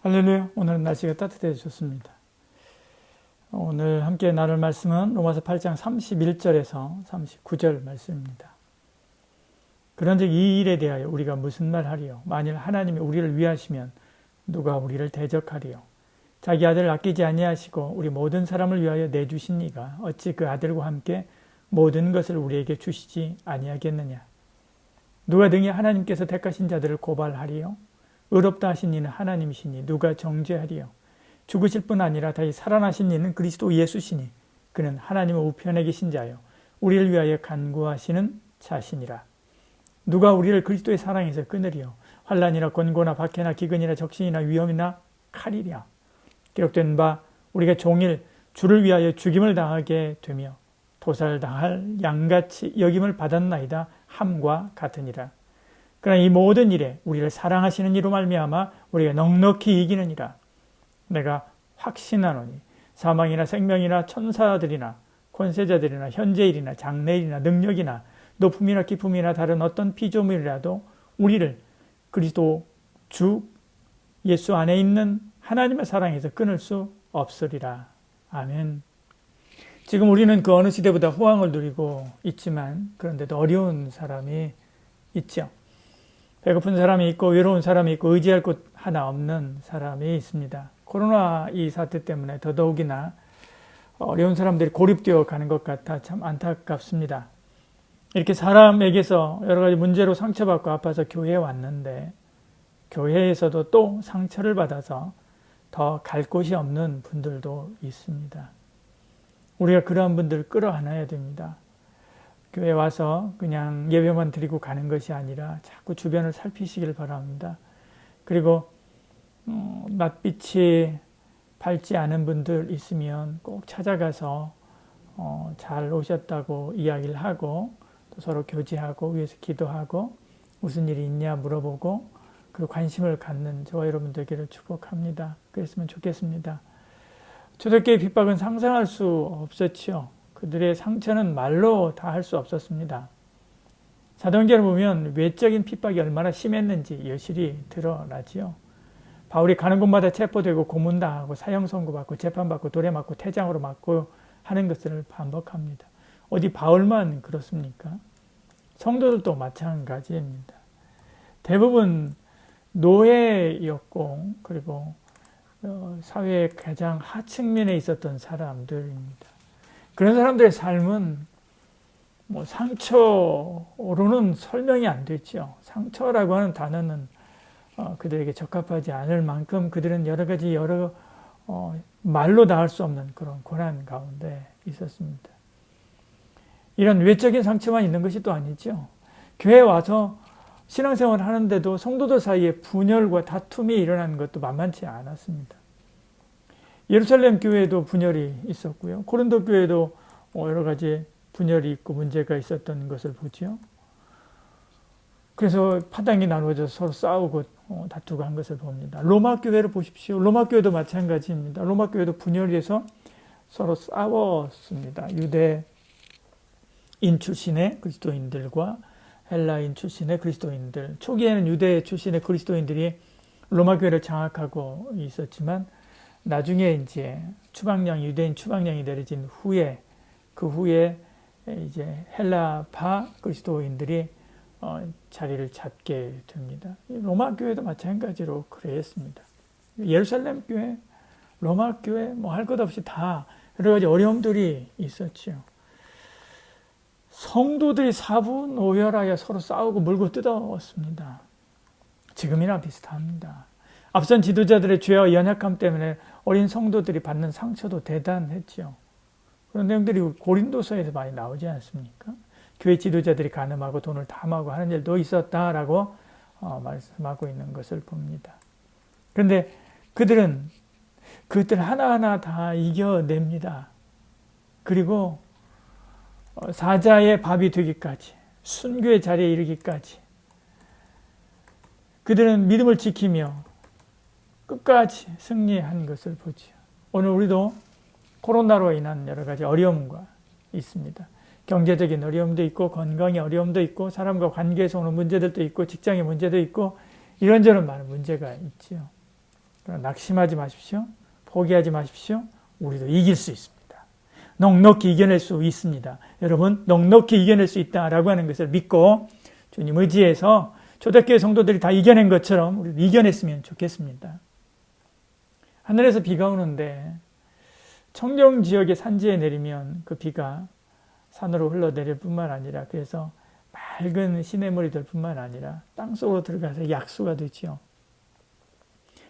할렐루야. 오늘은 날씨가 따뜻해졌습니다. 오늘 함께 나눌 말씀은 로마서 8장 31절에서 39절 말씀입니다. 그런즉 이 일에 대하여 우리가 무슨 말하리요? 만일 하나님이 우리를 위하시면 누가 우리를 대적하리요? 자기 아들을 아끼지 아니하시고 우리 모든 사람을 위하여 내주신 이가 어찌 그 아들과 함께 모든 것을 우리에게 주시지 아니하겠느냐? 누가 등이 하나님께서 택하신 자들을 고발하리요? 의롭다 하신 이는 하나님이시니 누가 정죄하리요? 죽으실 뿐 아니라 다시 살아나신 이는 그리스도 예수시니 그는 하나님의 우편에 계신 자요 우리를 위하여 간구하시는 자시니라. 누가 우리를 그리스도의 사랑에서 끊으리요? 환난이나 권고나 박해나 기근이나 적신이나 위험이나 칼이랴. 기록된 바 우리가 종일 주를 위하여 죽임을 당하게 되며 도살당할 양같이 여김을 받았나이다 함과 같으니라. 그러나 이 모든 일에 우리를 사랑하시는 이로 말미암아 우리가 넉넉히 이기느니라. 내가 확신하노니 사망이나 생명이나 천사들이나 권세자들이나 현재일이나 장래일이나 능력이나 높음이나 깊음이나 다른 어떤 피조물이라도 우리를 그리스도 주 예수 안에 있는 하나님의 사랑에서 끊을 수 없으리라. 아멘. 지금 우리는 그 어느 시대보다 호황을 누리고 있지만 그런데도 어려운 사람이 있죠. 배고픈 사람이 있고 외로운 사람이 있고 의지할 곳 하나 없는 사람이 있습니다. 코로나 이 사태 때문에 더더욱이나 어려운 사람들이 고립되어 가는 것 같아 참 안타깝습니다. 이렇게 사람에게서 여러 가지 문제로 상처받고 아파서 교회에 왔는데 교회에서도 또 상처를 받아서 더 갈 곳이 없는 분들도 있습니다. 우리가 그러한 분들을 끌어안아야 됩니다. 교회 와서 그냥 예배만 드리고 가는 것이 아니라 자꾸 주변을 살피시길 바랍니다. 그리고 낯빛이 밝지 않은 분들 있으면 꼭 찾아가서 잘 오셨다고 이야기를 하고 또 서로 교제하고 위해서 기도하고 무슨 일이 있냐 물어보고 그리고 관심을 갖는 저와 여러분 되기를 축복합니다. 그랬으면 좋겠습니다. 초대교회 핍박은 상상할 수 없었지요. 그들의 상처는 말로 다 할 수 없었습니다. 사도행전을 보면 외적인 핍박이 얼마나 심했는지 여실히 드러나지요. 바울이 가는 곳마다 체포되고 고문당하고 사형 선고받고 재판받고 돌에 맞고 태장으로 맞고 하는 것을 반복합니다. 어디 바울만 그렇습니까? 성도들도 마찬가지입니다. 대부분 노예였고 그리고 사회의 가장 하층면에 있었던 사람들입니다. 그런 사람들의 삶은 상처로는 설명이 안 되죠. 상처라고 하는 단어는 그들에게 적합하지 않을 만큼 그들은 여러 말로 다 할 수 없는 그런 고난 가운데 있었습니다. 이런 외적인 상처만 있는 것이 또 아니죠. 교회에 와서 신앙생활을 하는데도 성도들 사이에 분열과 다툼이 일어나는 것도 만만치 않았습니다. 예루살렘 교회에도 분열이 있었고요. 고린도 교회에도 여러 가지 분열이 있고 문제가 있었던 것을 보죠. 그래서 파당이 나누어져서 서로 싸우고 다투고 한 것을 봅니다. 로마 교회를 보십시오. 로마 교회도 마찬가지입니다. 로마 교회도 분열이 돼서 서로 싸웠습니다. 유대인 출신의 그리스도인들과 헬라인 출신의 그리스도인들. 초기에는 유대 출신의 그리스도인들이 로마 교회를 장악하고 있었지만 나중에 이제 유대인 추방령이 내려진 후에 그 후에 이제 헬라파 그리스도인들이 자리를 잡게 됩니다. 로마 교회도 마찬가지로 그랬습니다. 예루살렘 교회, 로마 교회 할 것 없이 다 여러 가지 어려움들이 있었죠. 성도들이 사분오열하여 서로 싸우고 물고 뜯어왔습니다. 지금이나 비슷합니다. 앞선 지도자들의 죄와 연약함 때문에 어린 성도들이 받는 상처도 대단했죠. 그런 내용들이 고린도서에서 많이 나오지 않습니까? 교회 지도자들이 간음하고 돈을 탐하고 하는 일도 있었다라고 말씀하고 있는 것을 봅니다. 그런데 그것들 하나하나 다 이겨냅니다. 그리고 사자의 밥이 되기까지, 순교의 자리에 이르기까지 그들은 믿음을 지키며 끝까지 승리한 것을 보죠. 오늘 우리도 코로나로 인한 여러 가지 어려움과 있습니다. 경제적인 어려움도 있고 건강의 어려움도 있고 사람과 관계에서 오는 문제들도 있고 직장의 문제도 있고 이런저런 많은 문제가 있지요. 그러나 낙심하지 마십시오. 포기하지 마십시오. 우리도 이길 수 있습니다. 넉넉히 이겨낼 수 있습니다. 여러분, 넉넉히 이겨낼 수 있다라고 하는 것을 믿고 주님 의지해서 초대교회 성도들이 다 이겨낸 것처럼 우리도 이겨냈으면 좋겠습니다. 하늘에서 비가 오는데 청정 지역의 산지에 내리면 그 비가 산으로 흘러내릴 뿐만 아니라 그래서 맑은 시냇물이 될 뿐만 아니라 땅속으로 들어가서 약수가 되지요.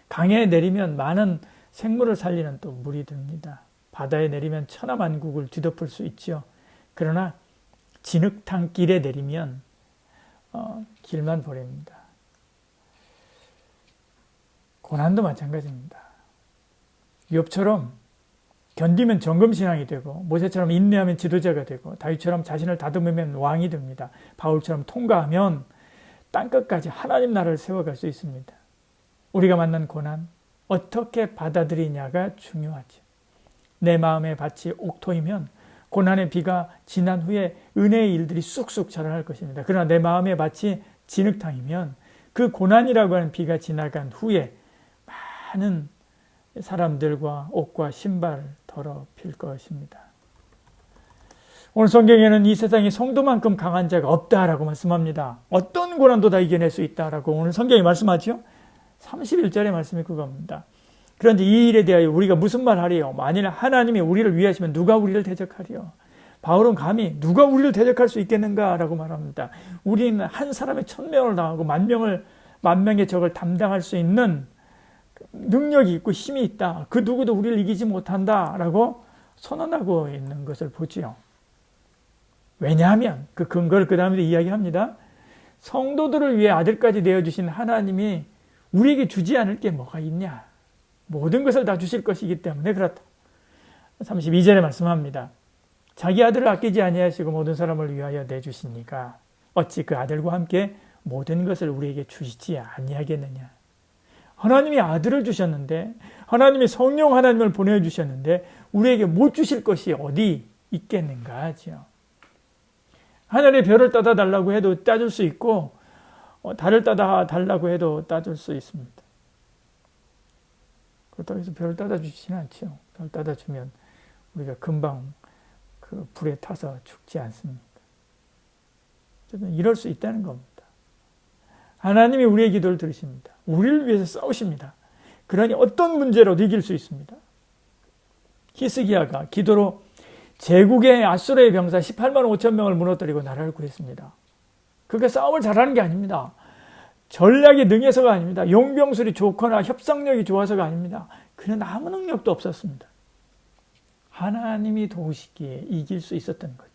강에 내리면 많은 생물을 살리는 또 물이 됩니다. 바다에 내리면 천하만국을 뒤덮을 수 있지요. 그러나 진흙탕 길에 내리면 길만 보냅니다. 고난도 마찬가지입니다. 욥처럼 견디면 정금신앙이 되고 모세처럼 인내하면 지도자가 되고 다윗처럼 자신을 다듬으면 왕이 됩니다. 바울처럼 통과하면 땅끝까지 하나님 나라를 세워갈 수 있습니다. 우리가 만난 고난 어떻게 받아들이냐가 중요하죠. 내 마음의 밭이 옥토이면 고난의 비가 지난 후에 은혜의 일들이 쑥쑥 자라날 것입니다. 그러나 내 마음의 밭이 진흙탕이면 그 고난이라고 하는 비가 지나간 후에 많은 사람들과 옷과 신발을 더럽힐 것입니다. 오늘 성경에는 이 세상에 성도만큼 강한 자가 없다라고 말씀합니다. 어떤 고난도 다 이겨낼 수 있다라고 오늘 성경이 말씀하죠. 31절의 말씀이 그겁니다. 그런데 이 일에 대하여 우리가 무슨 말 하리요? 만일 하나님이 우리를 위하시면 누가 우리를 대적하리요? 바울은 감히 누가 우리를 대적할 수 있겠는가라고 말합니다. 우리는 한 사람의 1000명을 당하고 만 명의 적을 담당할 수 있는 능력이 있고 힘이 있다. 그 누구도 우리를 이기지 못한다라고 선언하고 있는 것을 보지요. 왜냐하면 그 근거를 그 다음에 이야기합니다. 성도들을 위해 아들까지 내어주신 하나님이 우리에게 주지 않을 게 뭐가 있냐. 모든 것을 다 주실 것이기 때문에 그렇다. 32절에 말씀합니다. 자기 아들을 아끼지 아니하시고 모든 사람을 위하여 내주시니까 어찌 그 아들과 함께 모든 것을 우리에게 주시지 아니하겠느냐. 하나님이 아들을 주셨는데 하나님이 성령 하나님을 보내주셨는데 우리에게 못 주실 것이 어디 있겠는가 하죠. 하늘의 별을 따다 달라고 해도 따줄 수 있고 달을 따다 달라고 해도 따줄 수 있습니다. 그렇다고 해서 별을 따다 주지는 않죠. 별 따다 주면 우리가 금방 그 불에 타서 죽지 않습니까? 어쨌든 이럴 수 있다는 겁니다. 하나님이 우리의 기도를 들으십니다. 우리를 위해서 싸우십니다. 그러니 어떤 문제로도 이길 수 있습니다. 히스기야가 기도로 제국의 아수르의 병사 18만 5천 명을 무너뜨리고 나라를 구했습니다. 그게 싸움을 잘하는 게 아닙니다. 전략이 능해서가 아닙니다. 용병술이 좋거나 협상력이 좋아서가 아닙니다. 그는 아무 능력도 없었습니다. 하나님이 도우시기에 이길 수 있었던 거죠.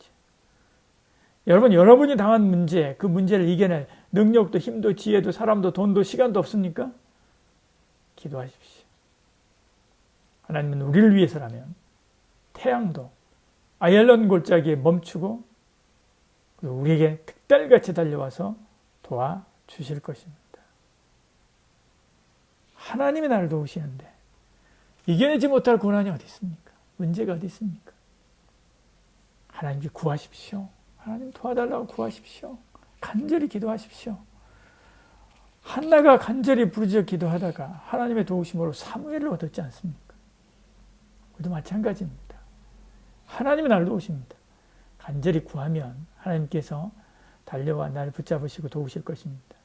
여러분, 여러분이 당한 문제, 그 문제를 이겨낼 능력도 힘도 지혜도 사람도 돈도 시간도 없습니까? 기도하십시오. 하나님은 우리를 위해서라면 태양도 아얄론 골짜기에 멈추고 우리에게 특달같이 달려와서 도와주실 것입니다. 하나님이 나를 도우시는데 이겨내지 못할 고난이 어디 있습니까? 문제가 어디 있습니까? 하나님께 구하십시오. 하나님 도와달라고 구하십시오. 간절히 기도하십시오. 한나가 간절히 부르짖어 기도하다가 하나님의 도우심으로 사무엘을 얻었지 않습니까? 우리도 마찬가지입니다. 하나님이 나를 도우십니다. 간절히 구하면 하나님께서 달려와 나를 붙잡으시고 도우실 것입니다.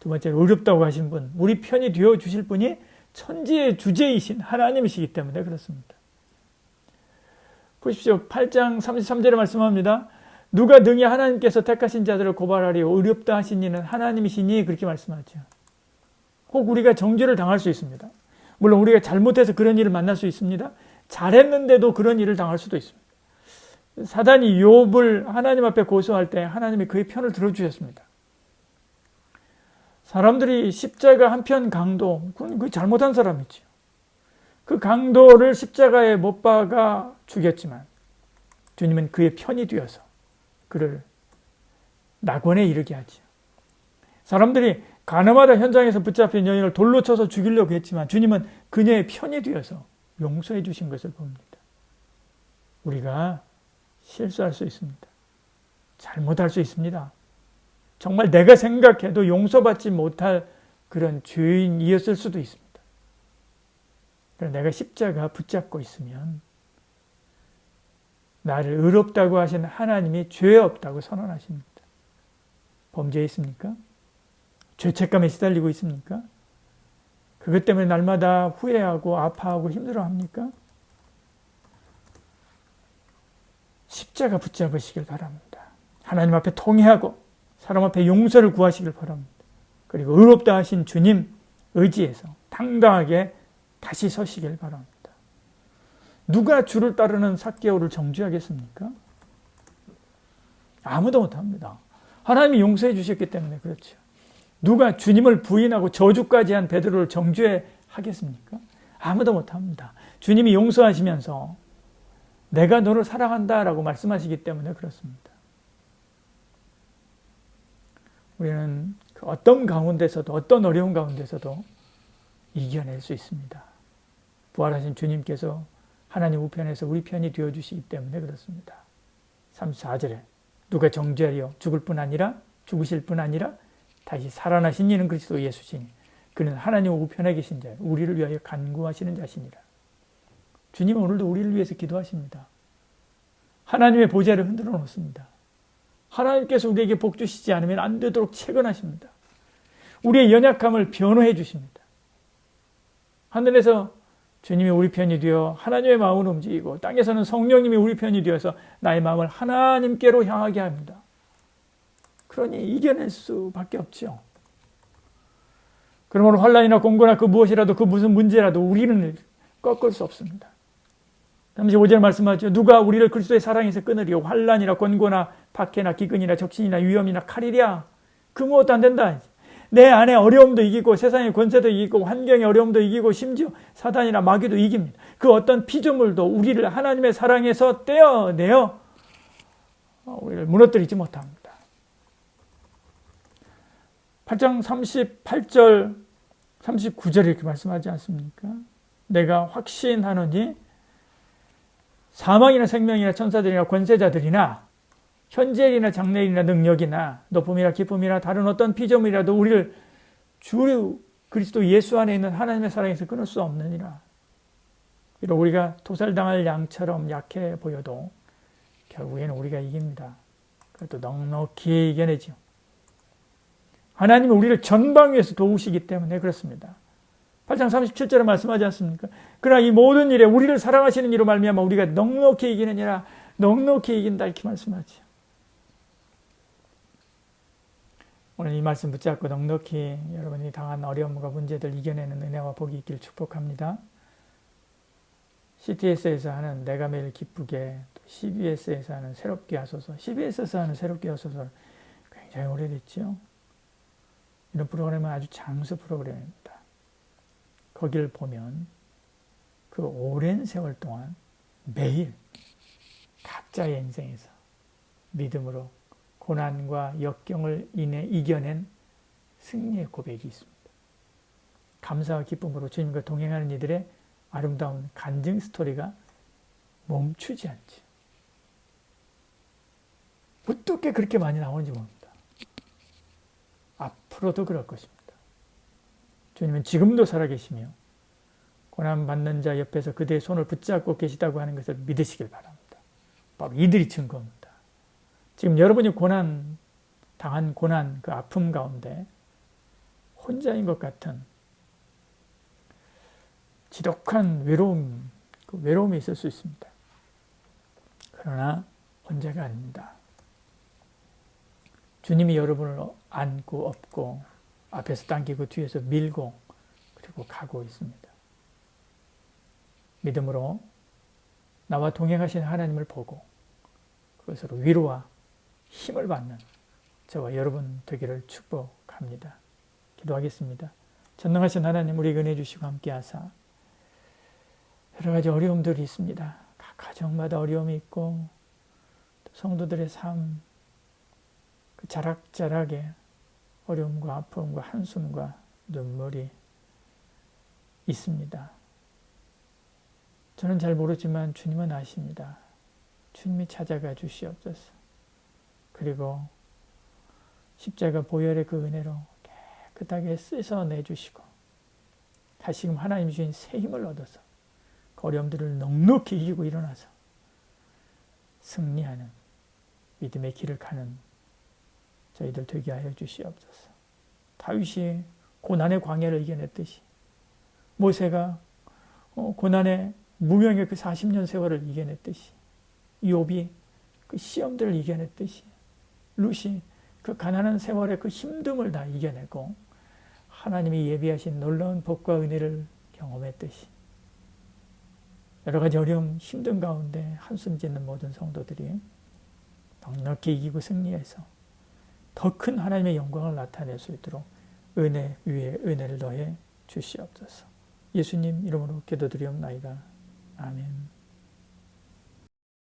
두 번째로 어렵다고 하신 분, 우리 편이 되어주실 분이 천지의 주제이신 하나님이시기 때문에 그렇습니다. 보십시오. 8장 33절에 말씀합니다. 누가 능히 하나님께서 택하신 자들을 고발하리요 어렵다 하신 이는 하나님이시니 그렇게 말씀하죠. 혹 우리가 정죄를 당할 수 있습니다. 물론 우리가 잘못해서 그런 일을 만날 수 있습니다. 잘했는데도 그런 일을 당할 수도 있습니다. 사단이 욥을 하나님 앞에 고소할 때 하나님이 그의 편을 들어주셨습니다. 사람들이 십자가 한편 강도, 그건 그 잘못한 사람이죠. 그 강도를 십자가에 못 박아 죽였지만 주님은 그의 편이 되어서 그를 낙원에 이르게 하죠. 사람들이 가늠하다 현장에서 붙잡힌 여인을 돌로 쳐서 죽이려고 했지만 주님은 그녀의 편이 되어서 용서해 주신 것을 봅니다. 우리가 실수할 수 있습니다. 잘못할 수 있습니다. 정말 내가 생각해도 용서받지 못할 그런 죄인이었을 수도 있습니다. 그러나 내가 십자가 붙잡고 있으면 나를 의롭다고 하신 하나님이 죄 없다고 선언하십니다. 범죄에 있습니까? 죄책감에 시달리고 있습니까? 그것 때문에 날마다 후회하고 아파하고 힘들어합니까? 십자가 붙잡으시길 바랍니다. 하나님 앞에 통회하고 사람 앞에 용서를 구하시길 바랍니다. 그리고 의롭다 하신 주님 의지에서 당당하게 다시 서시길 바랍니다. 누가 주를 따르는 삭개오를 정죄하겠습니까? 아무도 못합니다. 하나님이 용서해 주셨기 때문에 그렇죠. 누가 주님을 부인하고 저주까지 한 베드로를 정죄하겠습니까? 아무도 못합니다. 주님이 용서하시면서 내가 너를 사랑한다라고 말씀하시기 때문에 그렇습니다. 우리는 그 어떤 가운데서도 어떤 어려운 가운데서도 이겨낼 수 있습니다. 부활하신 주님께서 하나님 우편에서 우리 편이 되어주시기 때문에 그렇습니다. 34절에 누가 정죄하려 죽으실 뿐 아니라 다시 살아나신 이는 그리스도 예수시니 그는 하나님 우편에 계신 자 우리를 위하여 간구하시는 자시니라. 주님은 오늘도 우리를 위해서 기도하십니다. 하나님의 보좌를 흔들어 놓습니다. 하나님께서 우리에게 복 주시지 않으면 안 되도록 채권하십니다. 우리의 연약함을 변호해 주십니다. 하늘에서 주님이 우리 편이 되어 하나님의 마음을 움직이고 땅에서는 성령님이 우리 편이 되어서 나의 마음을 하나님께로 향하게 합니다. 그러니 이겨낼 수밖에 없죠. 그러므로 환난이나 공고나 그 무엇이라도 그 무슨 문제라도 우리는 꺾을 수 없습니다. 35절 말씀하죠. 누가 우리를 그리스도의 사랑에서 끊으리요. 환난이나 권고나 박해나 기근이나 적신이나 위험이나 칼이랴. 그 무엇도 안 된다. 내 안에 어려움도 이기고 세상의 권세도 이기고 환경의 어려움도 이기고 심지어 사단이나 마귀도 이깁니다. 그 어떤 피조물도 우리를 하나님의 사랑에서 떼어내어 우리를 무너뜨리지 못합니다. 8장 38절 39절에 이렇게 말씀하지 않습니까? 내가 확신하노니 사망이나 생명이나 천사들이나 권세자들이나 현재일이나 장래일이나 능력이나 높음이나 기쁨이나 다른 어떤 피조물이라도 우리를 주 그리스도 예수 안에 있는 하나님의 사랑에서 끊을 수 없느니라. 비록 우리가 도살당할 양처럼 약해 보여도 결국에는 우리가 이깁니다. 그것도 넉넉히 이겨내죠. 하나님은 우리를 전방위에서 도우시기 때문에 그렇습니다. 8장 37절에 말씀하지 않습니까? 그러나 이 모든 일에 우리를 사랑하시는 이로 말미암아 우리가 넉넉히 이기느니라. 넉넉히 이긴다 이렇게 말씀하죠. 오늘 이 말씀 붙잡고 넉넉히 여러분이 당한 어려움과 문제들 이겨내는 은혜와 복이 있기를 축복합니다. CTS에서 하는 내가 매일 기쁘게, 또 CBS에서 하는 새롭게 하소서, CBS에서 하는 새롭게 하소서 굉장히 오래됐죠. 이런 프로그램은 아주 장수 프로그램입니다. 거기를 보면 그 오랜 세월 동안 매일 각자의 인생에서 믿음으로 고난과 역경을 인해 이겨낸 승리의 고백이 있습니다. 감사와 기쁨으로 주님과 동행하는 이들의 아름다운 간증 스토리가 멈추지 않죠. 어떻게 그렇게 많이 나오는지 모릅니다. 앞으로도 그럴 것입니다. 주님은 지금도 살아계시며 고난받는 자 옆에서 그대의 손을 붙잡고 계시다고 하는 것을 믿으시길 바랍니다. 바로 이들이 증거입니다. 지금 여러분이 당한 고난, 그 아픔 가운데 혼자인 것 같은 지독한 그 외로움이 있을 수 있습니다. 그러나 혼자가 아닙니다. 주님이 여러분을 안고 업고 앞에서 당기고 뒤에서 밀고 그리고 가고 있습니다. 믿음으로 나와 동행하신 하나님을 보고 그것으로 위로와 힘을 받는 저와 여러분 되기를 축복합니다. 기도하겠습니다. 전능하신 하나님 우리에게 은혜 주시고 함께 하사 여러 가지 어려움들이 있습니다. 각 가정마다 어려움이 있고 또 성도들의 삶 그 자락자락에 어려움과 아픔과 한숨과 눈물이 있습니다. 저는 잘 모르지만 주님은 아십니다. 주님이 찾아가 주시옵소서. 그리고 십자가 보혈의 그 은혜로 깨끗하게 씻어내주시고 다시금 하나님 주신 새 힘을 얻어서 어려움들을 넉넉히 이기고 일어나서 승리하는 믿음의 길을 가는 저희들 되게 하여 주시옵소서. 다윗이 고난의 광야를 이겨냈듯이, 모세가 고난의 무명의 그 40년 세월을 이겨냈듯이, 욥이 그 시험들을 이겨냈듯이, 룻이 그 가난한 세월의 그 힘듦을 다 이겨내고 하나님이 예비하신 놀라운 복과 은혜를 경험했듯이, 여러 가지 어려움, 힘든 가운데 한숨 짓는 모든 성도들이 넉넉히 이기고 승리해서 더 큰 하나님의 영광을 나타낼 수 있도록 은혜 위에 은혜를 더해 주시옵소서. 예수님 이름으로 기도드리옵나이다. 아멘.